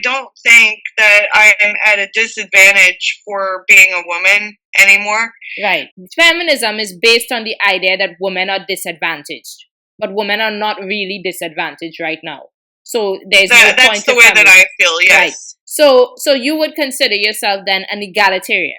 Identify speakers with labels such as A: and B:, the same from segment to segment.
A: don't think that I am at a disadvantage for being a woman anymore.
B: Right. Feminism is based on the idea that women are disadvantaged, but women are not really disadvantaged right now. So there's no point.
A: That's the way that I feel. Yes.
B: Right. So you would consider yourself then an egalitarian,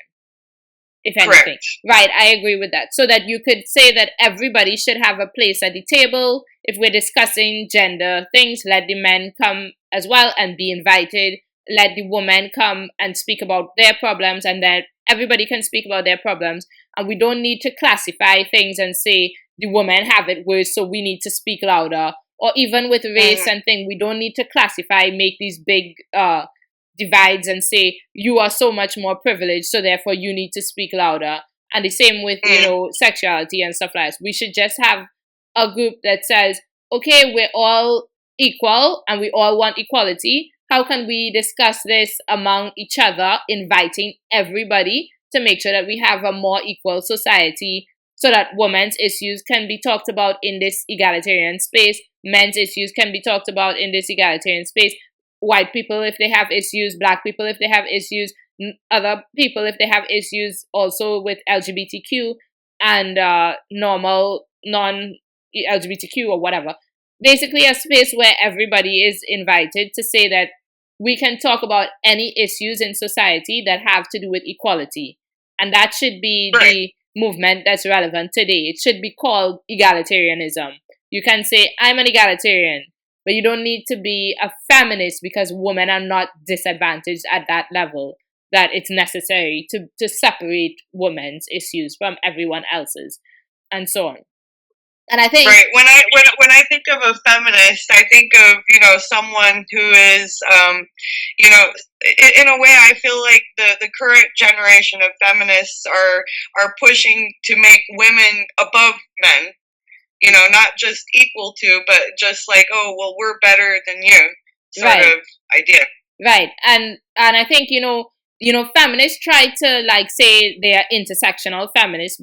B: if anything.
A: Correct.
B: Right, I agree with that. So that you could say that everybody should have a place at the table. If we're discussing gender things, let the men come as well and be invited. Let the women come and speak about their problems, and that everybody can speak about their problems. And we don't need to classify things and say the women have it worse, so we need to speak louder. Or even with race and thing, we don't need to classify, make these big divides and say you are so much more privileged, so therefore you need to speak louder. And the same with sexuality and stuff like that. We should just have a group that says, okay, we're all equal and we all want equality. How can we discuss this among each other, inviting everybody to make sure that we have a more equal society, so that women's issues can be talked about in this egalitarian space, men's issues can be talked about in this egalitarian space, white people if they have issues, black people if they have issues, other people if they have issues also with LGBTQ and normal non-LGBTQ or whatever. Basically a space where everybody is invited to say that we can talk about any issues in society that have to do with equality. And that should be the movement that's relevant today. It should be called egalitarianism. You can say, I'm an egalitarian, but you don't need to be a feminist because women are not disadvantaged at that level, that it's necessary to separate women's issues from everyone else's, and so on. And I think
A: when I think of a feminist, I think of someone who is in a way I feel like the current generation of feminists are pushing to make women above men. Not just equal to, but just like, oh well, we're better than you sort of idea.
B: Right. And I think feminists try to like say they are intersectional feminists,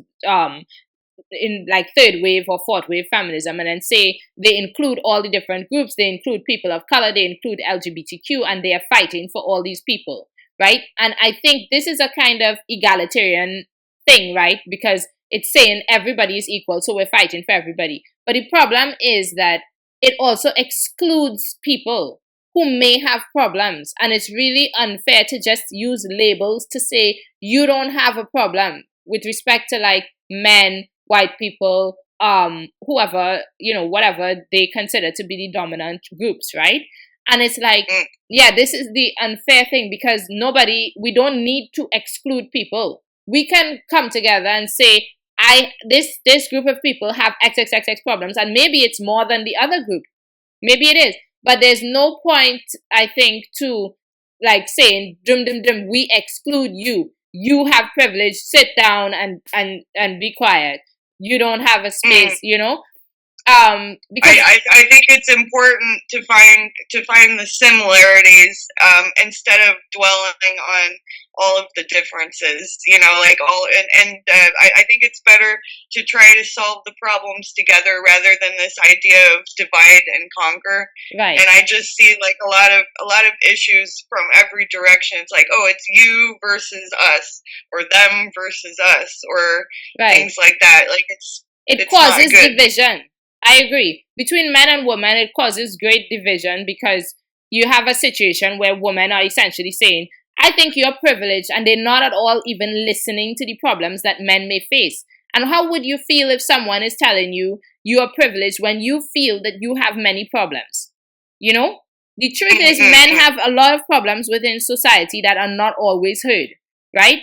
B: in like third wave or fourth wave feminism, and then say they include all the different groups, they include people of color, they include LGBTQ, and they are fighting for all these people, right? And I think this is a kind of egalitarian thing, right? Because it's saying everybody is equal, so we're fighting for everybody. But the problem is that it also excludes people who may have problems, and it's really unfair to just use labels to say you don't have a problem with respect to like men, white people, whoever, whatever they consider to be the dominant groups, right? And it's like, this is the unfair thing, because we don't need to exclude people. We can come together and say, this group of people have XXXX problems, and maybe it's more than the other group. Maybe it is. But there's no point, I think, to like saying, we exclude you. You have privilege, sit down and be quiet. You don't have a space, because
A: I think it's important to find the similarities instead of dwelling on all of the differences, I think it's better to try to solve the problems together rather than this idea of divide and conquer.
B: Right.
A: And I just see like a lot of issues from every direction. It's like, oh, it's you versus us, or them versus us, or things like that. Like it
B: causes division. I agree. Between men and women, it causes great division, because you have a situation where women are essentially saying, I think you're privileged, and they're not at all even listening to the problems that men may face. And how would you feel if someone is telling you you are privileged when you feel that you have many problems? The truth is men have a lot of problems within society that are not always heard, right?